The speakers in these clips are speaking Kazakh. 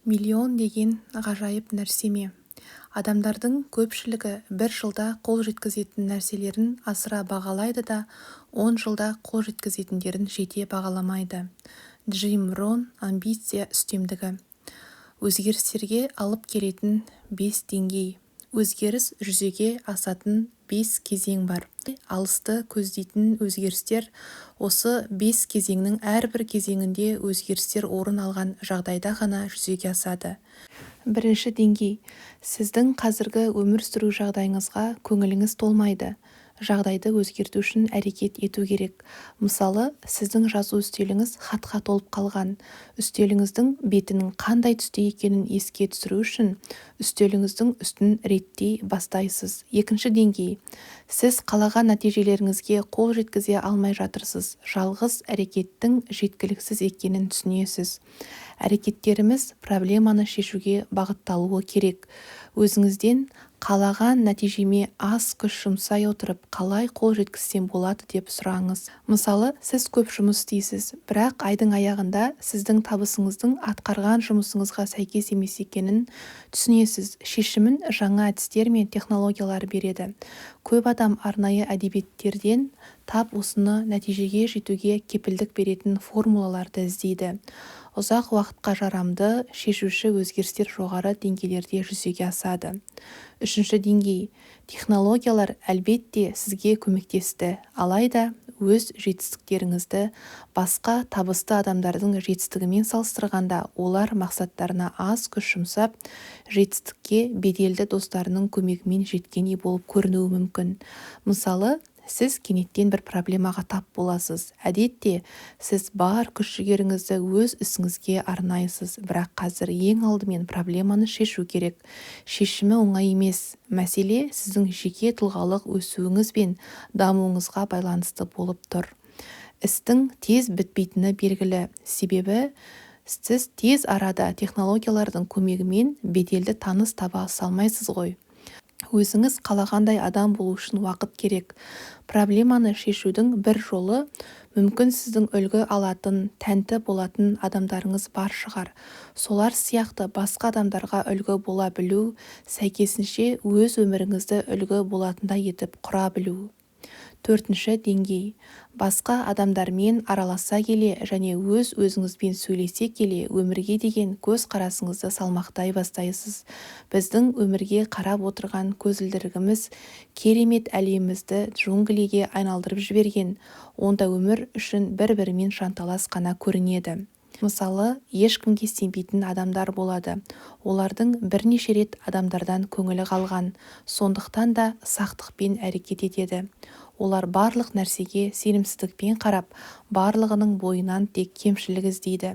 Миллион деген ғажайып нәрсе ме? Адамдардың көпшілігі бір жылда қол жеткізетін нәрселерін асыра бағалайды да, 10 жылда қол жеткізетіндерін жете бағаламайды. Джим Рон амбиция үстемдігі. Өзгерістерге алып келетін 5 деңгей. Өзгеріс жүзеге асатын 5 кезең бар. Алысты көздейтін өзгерістер осы 5 кезеңнің әрбір кезеңінде өзгерістер орын алған жағдайда ғана жүзеге асады. Бірінші деңгей. Сіздің қазіргі өмір сүру жағдайыңызға көңіліңіз толмайды. Жағдайды өзгерту үшін әрекет ету керек. Мысалы, сіздің жазу үстеліңіз хатқа толып қалған. Үстеліңіздің бетінің қандай түсте екенін еске түсіру үшін үстеліңіздің үстін реттей бастайсыз. Екінші деңгей. Сіз қалаған нәтижелеріңізге қол жеткізе алмай жатырсыз. Жалғыз әрекеттің жеткіліксіз екенін түсінесіз. Әрекеттеріміз проблеманы шешуге бағытталуы керек. Өзіңізден қалаған нәтижеме аз күш жұмсай отырып, қалай қол жеткізсем болады деп сұраңыз. Мысалы, сіз көп жұмыс істейсіз, бірақ айдың аяғында сіздің табысыңыздың атқарған жұмысыңызға сәйкес емес екенін түсінесіз. Шешімін жаңа әдістер мен технологиялар береді. Көп адам арнайы әдебиеттерден тап осыны нәтижеге жетуге кепілдік беретін формулаларды іздейді. Ұзақ уақытқа жарамды, шешуші өзгерістер жоғары деңгейлерде жүзеге асады. Үшінші деңгей. Технологиялар әлбетте сізге көмектесті, алайда өз жетістіктеріңізді басқа табысты адамдардың жетістігімен салыстырғанда олар мақсаттарына аз күш жұмсап, жетістікке беделді достарының көмегімен жеткендей болып көрінуі мүмкін. Мысалы, сіз кенеттен бір проблемаға тап боласыз. Әдетте, сіз бар күш-жігеріңізді өз ісіңізге арнайсыз, бірақ қазір ең алдымен проблеманы шешу керек. Шешімі оңай емес. Мәселе сіздің жеке тұлғалық өсуіңіз бен дамуыңызға байланысты болып тұр. Істің тез бітпейтіні белгілі, себебі сіз тез арада технологиялардың көмегімен беделді таныс таба салмайсыз ғой. Өзіңіз қалағандай адам болу үшін уақыт керек. Проблеманы шешудің бір жолы мүмкін сіздің үлгі алатын, тәнті болатын адамдарыңыз бар шығар. Солар сияқты басқа адамдарға үлгі бола білу, сәйкесінше өз өміріңізді үлгі болатындай етіп құра білу. Төртінші деңгей. Басқа адамдармен араласа келе және өз-өзіңізбен сөйлесе келе өмірге деген көзқарасыңызды салмақтай бастайсыз. Біздің өмірге қарап отырған көзілдірігіміз керемет әлемімізді джунглиге айналдырып жіберген. Онда өмір үшін бір-бірімен жанталас қана көрінеді. Мысалы, ешкімге сенбейтін адамдар болады. Олардың бірнеше рет адамдардан көңілі қалған, сондықтан да сақтықпен әрекет етеді. Олар барлық нәрсеге сенімсіздікпен қарап, барлығының бойынан тек кемшілік іздейді.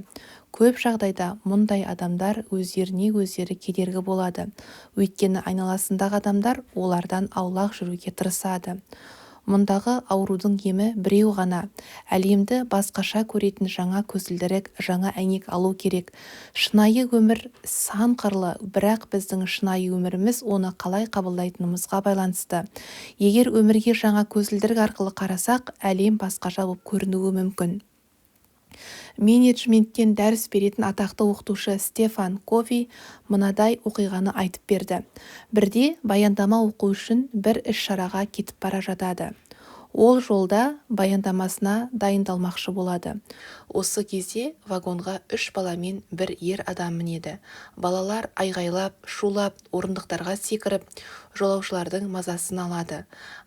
Көп жағдайда мұндай адамдар өздеріне өздері кедергі болады. Өйткені айналасындағы адамдар олардан аулақ жүруге тырысады. Мұндағы аурудың емі біреу ғана. Әлемді басқаша көретін жаңа көзілдірік, жаңа әйнек алу керек. Шынайы өмір сан қырлы, бірақ біздің шынайы өміріміз оны қалай қабылдайтынымызға байланысты. Егер өмірге жаңа көзілдірік арқылы қарасақ, әлем басқаша болып көрінуі мүмкін. Менеджменттен дәріс беретін атақты оқытушы Стефан Кови мынадай оқиғаны айтып берді. Бірде баяндама оқу үшін бір іс-шараға кетіп бара жатады. Ол жолда баяндамасына дайындалмақшы болады. Осы кезде вагонға 3 бала мен 1 ер адам мінеді. Балалар айғайлап, шулап, орындықтарға секіріп, жолаушылардың мазасын алады.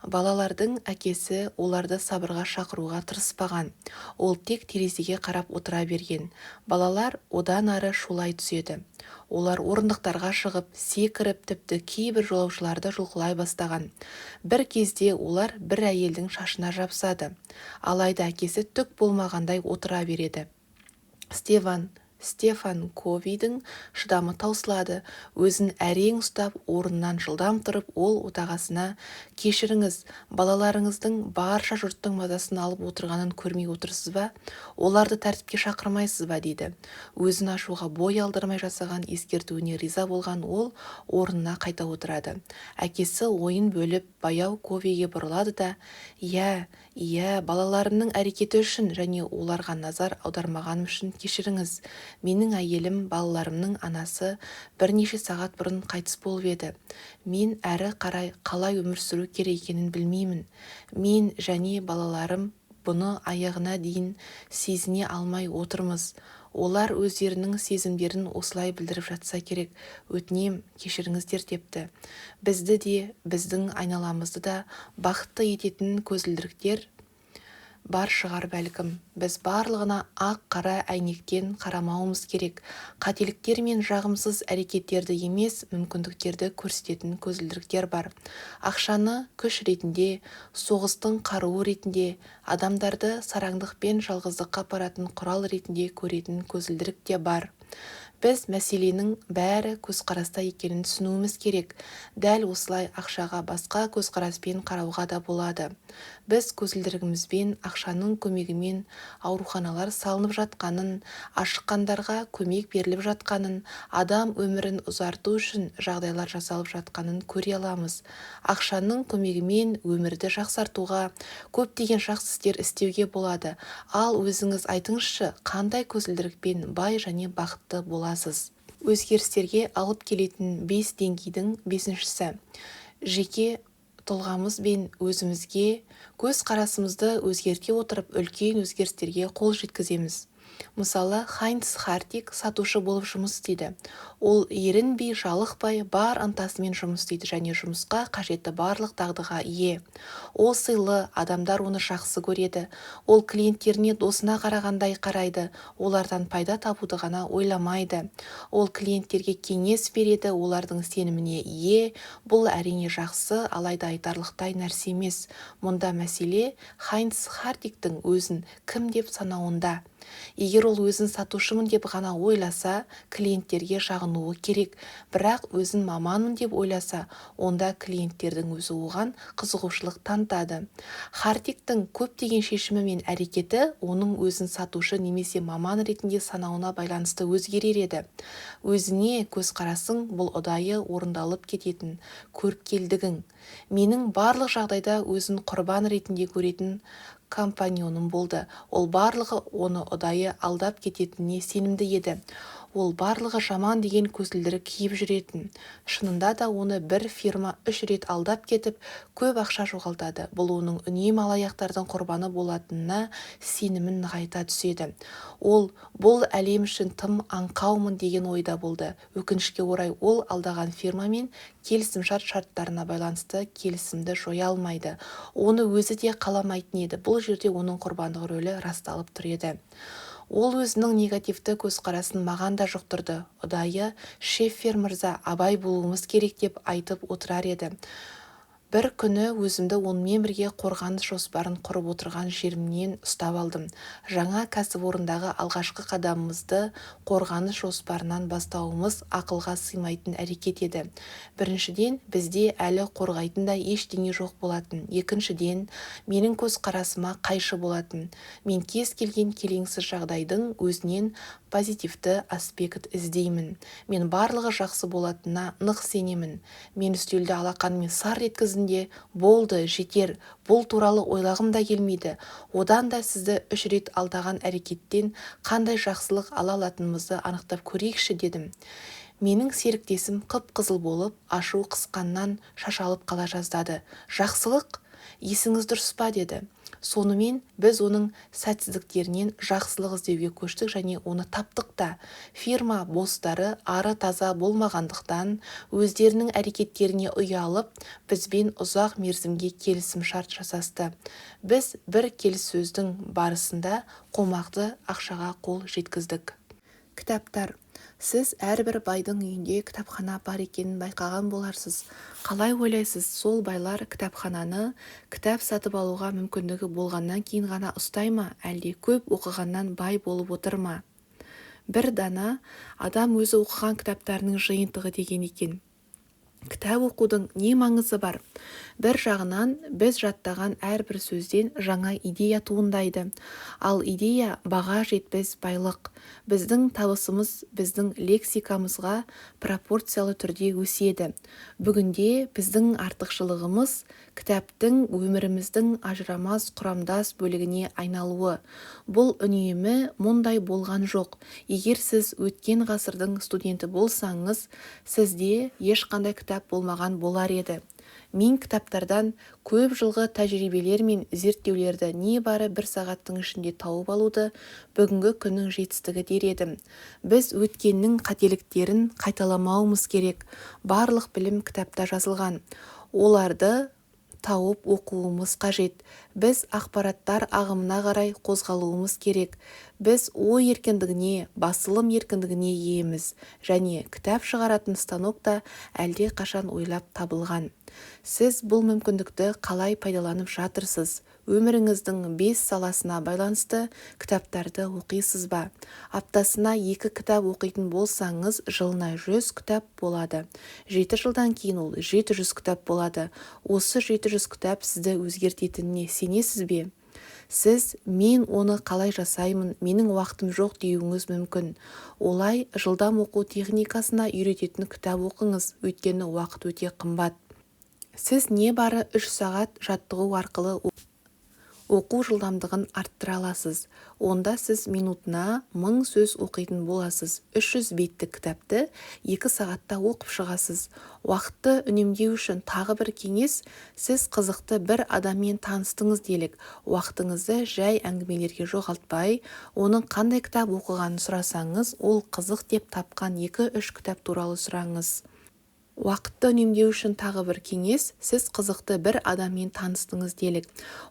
Балалардың әкесі оларды сабырға шақыруға тырыспаған. Ол тек терезеге қарап отыра берген. Балалар одан ары шулай түседі. Олар орындықтарға шығып, секіріп, тіпті кейбір жолаушыларды жұлқылай бастаған. Бір кезде олар бір әйелдің шашына жабысады. Алайда әкесі түк болмағандай отыра береді. Стефан Ковидің шыдамы таусылады. Өзін әрең ұстап, орнынан жылдам тұрып, ол отағасына: «Кешіріңіз, балаларыңыздың барша жұрттың мазасын алып отырғанын көрмей отырсыз ба? Оларды тәртіпке шақырмайсыз ба?» дейді. Өзін ашуға бой алдырмай жасаған ескертуіне риза болған ол орнына қайта отырады. Әкесі ойын бөліп, баяу Ковиге бұрылады да: «Иә, балаларымның әрекеті үшін және оларға назар аудармағаным үшін кешіріңіз. Менің әйелім, балаларымның анасы бірнеше сағат бұрын қайтыс болып еді. Мен әрі қарай қалай өмір сүру керек екенін білмеймін. Мен және балаларым бұны аяғына дейін сезіне алмай отырмыз. Олар өздерінің сезімдерін осылай білдіріп жатса керек. Өтінем, кешіріңіздер депті. Бізді де, біздің айналамызды да бақытты ететін көзілдіріктер бар шығар бәлкім. Біз барлығына ақ-қара әйнектен қарамауымыз керек. Қателіктер мен жағымсыз әрекеттерді емес, мүмкіндіктерді көрсететін көзілдіріктер бар. Ақшаны күш ретінде, соғыстың қаруы ретінде, адамдарды сараңдық пен жалғыздыққа апаратын құрал ретінде көретін көзілдірік те бар. Біз мәселенің бәрі көзқараста екенін түсінуіміз керек. Дәл осылай ақшаға басқа көзқараспен қарауға да болады. Біз көзілдірігімізбен ақшаның көмегімен ауруханалар салынып жатқанын, ашыққандарға көмек беріліп жатқанын, адам өмірін ұзарту үшін жағдайлар жасалып жатқанын көре аламыз. Ақшаның көмегімен өмірді жақсартуға, көптеген жақсы істер істеуге болады. Ал өзіңіз айтыңызшы, қандай көзілдірікпен бай және бақытты боласыз? Өзгерістерге алып келетін 5 деңгейдің 5-шісі. Жеке тұлғамыз бен өзімізге көзқарасымызды өзгерте отырып үлкен өзгерістерге қол жеткіземіз. Мысалы, Хайнц Хартиг сатушы болып жұмыс істейді. Ол ерінбей, жалықпай, бар ынтасымен жұмыс істейді және жұмысқа қажетті барлық дағдыға ие. Ол сыйлы, адамдар оны жақсы көреді. Ол клиенттеріне досына қарағандай қарайды, олардан пайда табуды ғана ойламайды. Ол клиенттерге кеңес береді, олардың сеніміне ие. Бұл әрине жақсы, алайда айтарлықтай нәрсе емес. Мұнда мәселе Хайнц Хартигтің өзін кім деп санауында. Егер ол өзін сатушымын деп ғана ойласа, клиенттерге жағынуы керек. Бірақ өзін маманмын деп ойласа, онда клиенттердің өзі оған қызығушылық танытады. Хартигтің көптеген шешімі мен әрекеті оның өзін сатушы немесе маман ретінде санауына байланысты өзгерер еді. Өзіне көзқарасың бұл ұдайы орындалып кететін көріпкелдігің. Менің барлық жағдайда өзін құрбан ретінде көретін компаньоным болды. Ол барлығы оны ұдайы алдап кететініне сенімді еді. Ол барлығы жаман деген көзілдірік киіп жүретін. Шынында да оны бір фирма 3 рет алдап кетіп, көп ақша жоғалтады. Бұл оның үнемі алаяқтардың құрбаны болатынына сенімін нығайта түседі. Ол бұл әлем үшін тым аңқаумын деген ойда болды. Өкінішке орай ол алдаған фирмамен келісімшарт шарттарына байланысты келісімді жоя алмайды. Оны өзі де қаламайтын еді. Бұл жерде оның құрбандық рөлі расталып тұр еді. Ол өзінің негативті көзқарасын маған да жұқтырды. Ұдайы Шеффер мырза, абай болуымыз керек деп айтып отырар еді. Бір күні өзімді онымен бірге қорғаныс жоспарын құрып отырған жерімнен ұстап алдым. Жаңа кәсіпорындағы алғашқы қадамымызды қорғаныс жоспарынан бастауымыз ақылға сыймайтын әрекет еді. Біріншіден, бізде әлі қорғайтындай ештеңе жоқ болатын. Екіншіден, менің көзқарасыма қайшы болатын. Мен кез келген келеңсіз жағдайдың өзінен позитивті аспект іздеймін. Мен барлығы жақсы болатынына нық сенемін. Мен үстелді алақанымен сар еткізінде, болды, жетер, бұл туралы ойлағым да келмейді. Одан да сізді 3 рет алдаған әрекеттен қандай жақсылық ала алатынымызды анықтап көрейікші дедім. Менің серіктесім қып-қызыл болып, ашу қысқаннан шашалып қала жаздады. Жақсылық? Есіңіз дұрыс па деді. Сонымен біз оның сәтсіздіктерінен жақсылық іздеуге көштік және оны таптық та. Фирма бостары ары таза болмағандықтан өздерінің әрекеттеріне ұялып, бізбен ұзақ мерзімге келісімшарт жасасты. Біз бір келіссөздің барысында қомақты ақшаға қол жеткіздік. Кітаптар. Сіз әрбір байдың үйінде кітапхана бар екенін байқаған боларсыз. Қалай ойлайсыз, сол байлар кітапхананы кітап сатып алуға мүмкіндігі болғаннан кейін ғана ұстай ма, әлде көп оқығаннан бай болып отыр ма? Бір дана адам өзі оқыған кітаптарының жиынтығы деген екен. Кітап оқудың не маңызы бар? Бір жағынан біз жаттаған әрбір сөзден жаңа идея туындайды. Ал идея баға жетпес байлық. Біздің табысымыз біздің лексикамызға пропорциялы түрде өседі. Бүгінде біздің артықшылығымыз кітаптың өміріміздің ажырамас құрамдас бөлігіне айналуы. Бұл үнемі мұндай болған жоқ. Егер сіз өткен ғасырдың студенті болсаңыз, сізде ешқандай кітап болмаған болар еді. Мен кітаптардан көп жылғы тәжірибелер мен зерттеулерді небары 1 сағаттың ішінде тауып алуды бүгінгі күннің жетістігі дер едім. Біз өткеннің қателіктерін қайталамауымыз керек. Барлық білім кітапта жазылған. Оларды тауып оқуымыз қажет. Біз ақпараттар ағымына қарай қозғалуымыз керек. Біз ой еркіндігіне, басылым еркіндігіне иеміз, және кітап шығаратын станок та әлде қашан ойлап табылған. Сіз бұл мүмкіндікті қалай пайдаланып жатырсыз? Өміріңіздің 5 саласына байланысты кітаптарды оқисыз ба? Аптасына 2 кітап оқитын болсаңыз, жылына 100 кітап болады. 7 жылдан кейін ол 700 кітап болады. Осы 700 кітап сізді өзгертетініне сенесіз бе? Сіз мен оны қалай жасаймын, менің уақытым жоқ деуіңіз мүмкін. Олай жылдам оқу техникасына үйрететін кітап оқыңыз, өйткені уақыт өте қымбат. Сіз небары 3 сағат жаттығу арқылы оқу жылдамдығын арттыра аласыз. Онда сіз минутына 1000 сөз оқитын боласыз. 300 беттік кітапты 2 сағатта оқып шығасыз. Уақытты үнемдеу үшін тағы бір кеңес: сіз қызықты бір адаммен таныстыңыз делік. Уақытыңызды жай әңгімелерге жоғалтпай, оның қандай кітап оқығанын сұрасаңыз, ол қызық деп тапқан 2-3 кітап туралы сұраңыз. Уақытты үнемдеу үшін тағы бір кеңес: сіз қызықты бір адаммен таныстыңыз делік.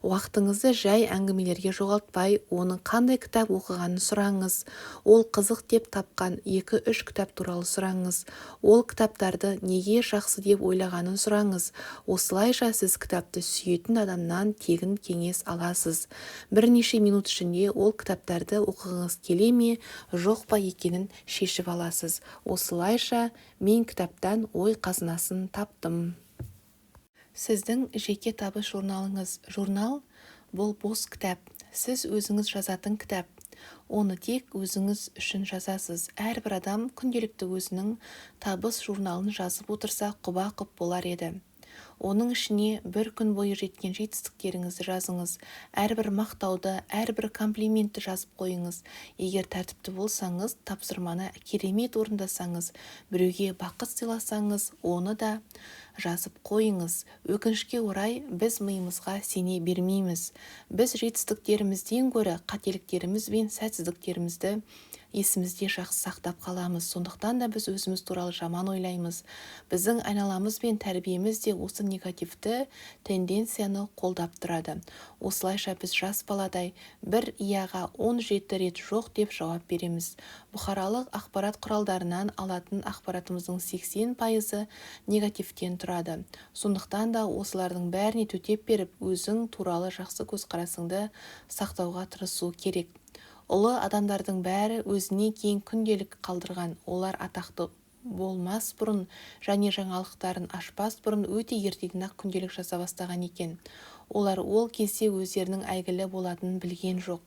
Уақытыңызды жай әңгімелерге жоғалтпай, оның қандай кітап оқығанын сұраңыз. Ол қызық деп тапқан 2-3 кітап туралы сұраңыз. Ол кітаптарды неге жақсы деп ойлағанын сұраңыз. Осылайша сіз кітапты сүйетін адамнан тегін кеңес аласыз. Бірнеше минут ішінде ол кітаптарды оқығыңыз келе ме, жоқ па екенін шешіп аласыз. Осылайша мен кітаптан ой қазынасын таптым. Сіздің жеке табыс журналыңыз. Журнал – бұл бос кітап. Сіз өзіңіз жазатын кітап. Оны тек өзіңіз үшін жазасыз. Әрбір адам күнделікті өзінің табыс журналын жазып отырса, құба-құп болар еді. Оның ішіне бір күн бойы жеткен жетістіктеріңізді жазыңыз. Әрбір мақтауды, әрбір комплиментті жазып қойыңыз. Егер тәртіпті болсаңыз, тапсырманы керемет орындасаңыз, біреуге бақыт сыйласаңыз, оны да жазып қойыңыз. Өкінішке орай, біз миымызға сене бермейміз. Біз жетістіктерімізден гөрі қателіктеріміз бен сәтсіздіктерімізді есімізде жақсы сақтап қаламыз. Сондықтан да біз өзіміз туралы жаман ойлаймыз. Біздің айналамыз бен тәрбиеміз де осы негативті тенденцияны қолдап тұрады. Осылайша біз жас баладай бір ияға 17 рет жоқ деп жауап береміз. Бұқаралық ақпарат құралдарынан алатын ақпаратымыздың 80% негативтен тұрады. Сондықтан да осылардың бәріне төтеп беріп, өзің туралы жақсы көзқарасыңды сақтауға тырысу керек. Ұлы адамдардың бәрі өзіне кейін күнделік қалдырған. Олар атақты болмас бұрын және жаңалықтарын ашпас бұрын өте ертеден-ақ күнделік жаза бастаған екен. Олар ол кезде өздерінің әйгілі болатынын білген жоқ.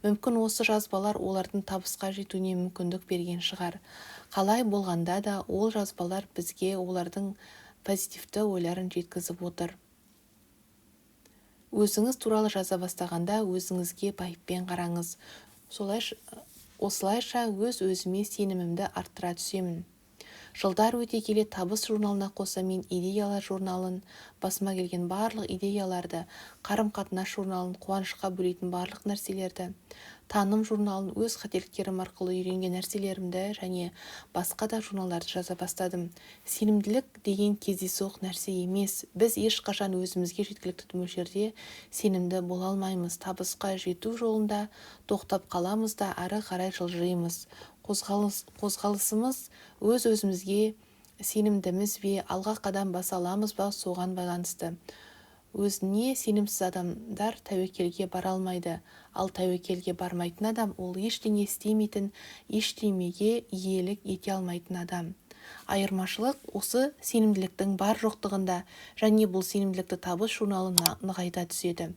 Мүмкін осы жазбалар олардың табысқа жетуіне мүмкіндік берген шығар. Қалай болғанда да ол жазбалар бізге олардың позитивті ойларын жеткізіп отыр. Өзіңіз туралы жаза бастағанда өзіңізге байыппен қараңыз. Осылайша өз-өзіме сенімімді арттыра түсемін. Жылдар өте келе табыс журналына қоса мен идеялар журналын, басыма келген барлық идеяларды, қарым-қатынас журналын, қуанышқа бөлейтін барлық нәрселерді, таным журналын, өз қателіктерім арқылы үйренген нәрселерімді және басқа да журналдарды жаза бастадым. Сенімділік деген кездейсоқ нәрсе емес. Біз ешқашан өзімізге жеткілікті мөлшерде сенімді бола алмаймыз. Табысқа жету жолында тоқтап қаламыз да ары қарай жылжимыз. Қозғалысымыз өз-өзімізге сенімдіміз бе, алға қадам баса аламыз ба, соған байланысты. Өзіне сенімсіз адамдар тәуекелге бара алмайды. Ал тәуекелге бармайтын адам, ол ештеңе істемейтін, ештеңеге иелік ете алмайтын адам. Айырмашылық осы сенімділіктің бар жоқтығында, және бұл сенімділікті табыс журналы нығайта түседі.